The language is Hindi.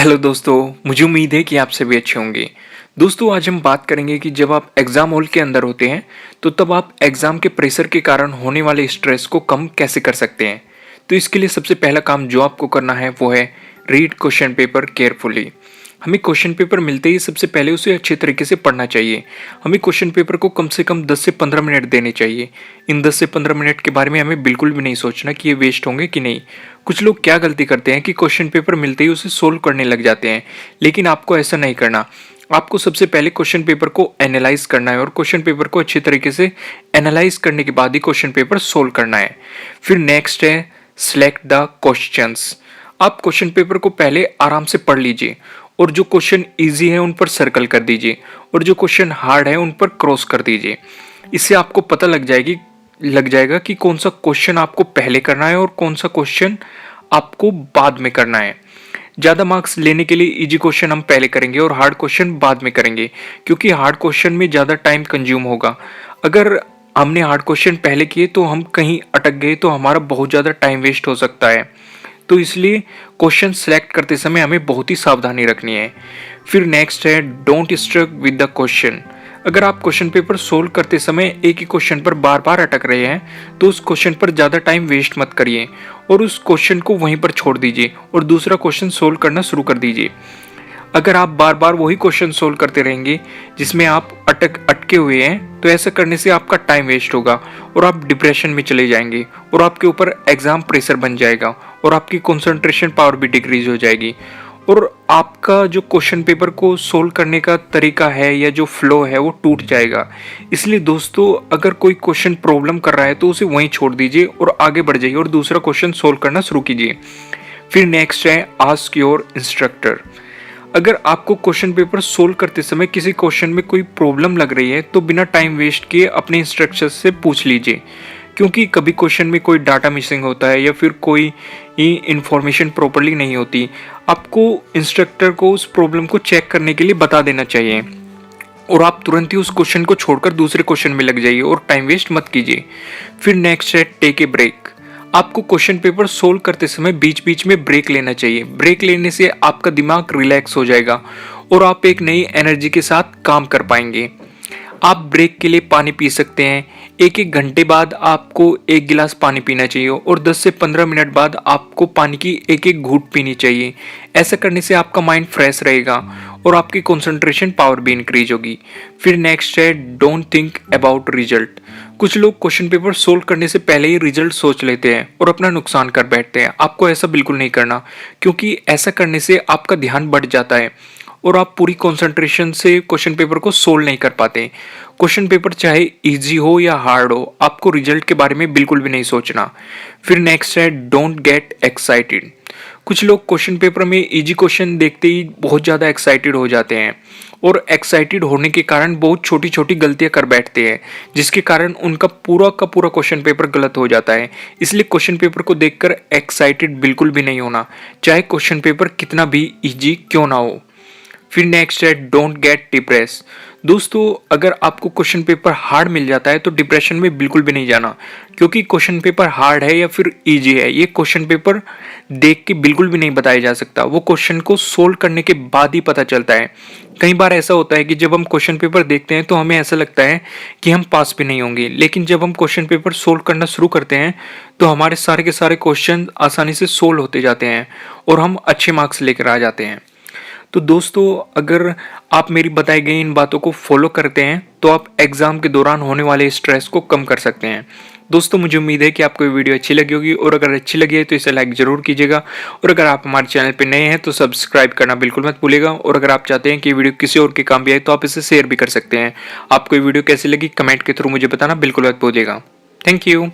हेलो दोस्तों, मुझे उम्मीद है कि आप सभी अच्छे होंगे। दोस्तों, आज हम बात करेंगे कि जब आप एग्ज़ाम हॉल के अंदर होते हैं, तो तब आप एग्ज़ाम के प्रेशर के कारण होने वाले स्ट्रेस को कम कैसे कर सकते हैं। तो इसके लिए सबसे पहला काम जो आपको करना है वो है रीड क्वेश्चन पेपर केयरफुली। हमें क्वेश्चन पेपर मिलते ही सबसे पहले उसे अच्छे तरीके से पढ़ना चाहिए। हमें क्वेश्चन पेपर को कम से कम 10 से 15 मिनट देने चाहिए। इन 10 से 15 मिनट के बारे में हमें बिल्कुल भी नहीं सोचना कि ये वेस्ट होंगे कि नहीं। कुछ लोग क्या गलती करते हैं कि क्वेश्चन पेपर मिलते ही उसे सोल्व करने लग जाते हैं, लेकिन आपको ऐसा नहीं करना। आपको सबसे पहले क्वेश्चन पेपर को एनालाइज करना है और क्वेश्चन पेपर को अच्छे तरीके से एनालाइज करने के बाद ही क्वेश्चन पेपर सोल्व करना है। फिर नेक्स्ट है सिलेक्ट द क्वेश्चंस। आप क्वेश्चन पेपर को पहले आराम से पढ़ लीजिए और जो क्वेश्चन इजी है उन पर सर्कल कर दीजिए और जो क्वेश्चन हार्ड है उन पर क्रॉस कर दीजिए। इससे आपको पता लग जाएगा कि कौन सा क्वेश्चन आपको पहले करना है और कौन सा क्वेश्चन आपको बाद में करना है। ज़्यादा मार्क्स लेने के लिए इजी क्वेश्चन हम पहले करेंगे और हार्ड क्वेश्चन बाद में करेंगे, क्योंकि हार्ड क्वेश्चन में ज़्यादा टाइम कंज्यूम होगा। अगर हमने हार्ड क्वेश्चन पहले किए तो हम कहीं अटक गए तो हमारा बहुत ज़्यादा टाइम वेस्ट हो सकता है। तो इसलिए क्वेश्चन सेलेक्ट करते समय हमें बहुत ही सावधानी रखनी है। फिर नेक्स्ट है don't struck with the question. अगर आप क्वेश्चन पेपर सोल्व करते समय एक ही क्वेश्चन पर बार बार अटक रहे हैं तो उस क्वेश्चन पर ज़्यादा टाइम वेस्ट मत करिए और उस क्वेश्चन को वहीं पर छोड़ दीजिए और दूसरा क्वेश्चन सोल्व करना शुरू कर दीजिए। अगर आप बार बार वही क्वेश्चन सोल्व करते रहेंगे जिसमें आप अटके हुए हैं, तो ऐसा करने से आपका टाइम वेस्ट होगा और आप डिप्रेशन में चले जाएंगे और आपके ऊपर एग्जाम प्रेशर बन जाएगा और आपकी कंसंट्रेशन पावर भी डिक्रीज हो जाएगी और आपका जो क्वेश्चन पेपर को सोल्व करने का तरीका है या जो फ्लो है वो टूट जाएगा। इसलिए दोस्तों, अगर कोई क्वेश्चन प्रॉब्लम कर रहा है तो उसे वहीं छोड़ दीजिए और आगे बढ़ जाइए और दूसरा क्वेश्चन सोल्व करना शुरू कीजिए। फिर नेक्स्ट है आस्क योर इंस्ट्रक्टर। अगर आपको क्वेश्चन पेपर सोल्व करते समय किसी क्वेश्चन में कोई प्रॉब्लम लग रही है तो बिना टाइम वेस्ट किए अपने इंस्ट्रक्टर से पूछ लीजिए, क्योंकि कभी क्वेश्चन में कोई डाटा मिसिंग होता है या फिर कोई इंफॉर्मेशन प्रॉपरली नहीं होती। आपको इंस्ट्रक्टर को उस प्रॉब्लम को चेक करने के लिए बता देना चाहिए और आप तुरंत ही उस क्वेश्चन को छोड़कर दूसरे क्वेश्चन में लग जाइए और टाइम वेस्ट मत कीजिए। फिर नेक्स्ट है टेक ए ब्रेक। आपको क्वेश्चन पेपर सोल्व करते समय बीच बीच में ब्रेक लेना चाहिए। ब्रेक लेने से आपका दिमाग रिलैक्स हो जाएगा और आप एक नई एनर्जी के साथ काम कर पाएंगे। आप ब्रेक के लिए पानी पी सकते हैं। एक एक घंटे बाद आपको एक गिलास पानी पीना चाहिए और 10 से 15 मिनट बाद आपको पानी की एक एक घूंट पीनी चाहिए। ऐसा करने से आपका माइंड फ्रेश रहेगा और आपकी कंसंट्रेशन पावर भी इंक्रीज होगी। फिर नेक्स्ट है डोंट थिंक अबाउट रिजल्ट। कुछ लोग क्वेश्चन पेपर सोल्व करने से पहले ही रिजल्ट सोच लेते हैं और अपना नुकसान कर बैठते हैं। आपको ऐसा बिल्कुल नहीं करना, क्योंकि ऐसा करने से आपका ध्यान बढ़ जाता है और आप पूरी कंसंट्रेशन से क्वेश्चन पेपर को सोल्व नहीं कर पाते। क्वेश्चन पेपर चाहे इजी हो या हार्ड हो, आपको रिजल्ट के बारे में बिल्कुल भी नहीं सोचना। फिर नेक्स्ट है डोंट गेट एक्साइटेड। कुछ लोग क्वेश्चन पेपर में इजी क्वेश्चन देखते ही बहुत ज़्यादा एक्साइटेड हो जाते हैं और एक्साइटेड होने के कारण बहुत छोटी छोटी गलतियां कर बैठते हैं, जिसके कारण उनका पूरा का पूरा क्वेश्चन पेपर गलत हो जाता है। इसलिए क्वेश्चन पेपर को देखकर एक्साइटेड बिल्कुल भी नहीं होना, चाहे क्वेश्चन पेपर कितना भी इजी क्यों ना हो। फिर नेक्स्ट है डोंट गेट डिप्रेस। दोस्तों, अगर आपको क्वेश्चन पेपर हार्ड मिल जाता है तो डिप्रेशन में बिल्कुल भी नहीं जाना, क्योंकि क्वेश्चन पेपर हार्ड है या फिर इजी है ये क्वेश्चन पेपर देख के बिल्कुल भी नहीं बताया जा सकता। वो क्वेश्चन को सोल्व करने के बाद ही पता चलता है। कई बार ऐसा होता है कि जब हम क्वेश्चन पेपर देखते हैं तो हमें ऐसा लगता है कि हम पास भी नहीं होंगे, लेकिन जब हम क्वेश्चन पेपर सोल्व करना शुरू करते हैं तो हमारे सारे के सारे क्वेश्चन आसानी से सोल्व होते जाते हैं और हम अच्छे मार्क्स लेकर आ जाते हैं। तो दोस्तों, अगर आप मेरी बताई गई इन बातों को फॉलो करते हैं तो आप एग्जाम के दौरान होने वाले स्ट्रेस को कम कर सकते हैं। दोस्तों, मुझे उम्मीद है कि आपको ये वीडियो अच्छी लगी होगी और अगर अच्छी लगी है तो इसे लाइक जरूर कीजिएगा और अगर आप हमारे चैनल पर नए हैं तो सब्सक्राइब करना बिल्कुल मत भूलिएगा और अगर आप चाहते हैं कि ये वीडियो किसी और के काम भी आए तो आप इसे शेयर भी कर सकते हैं। आपको ये वीडियो कैसी लगी कमेंट के थ्रू मुझे बताना बिल्कुल मत भूलिएगा। Thank you.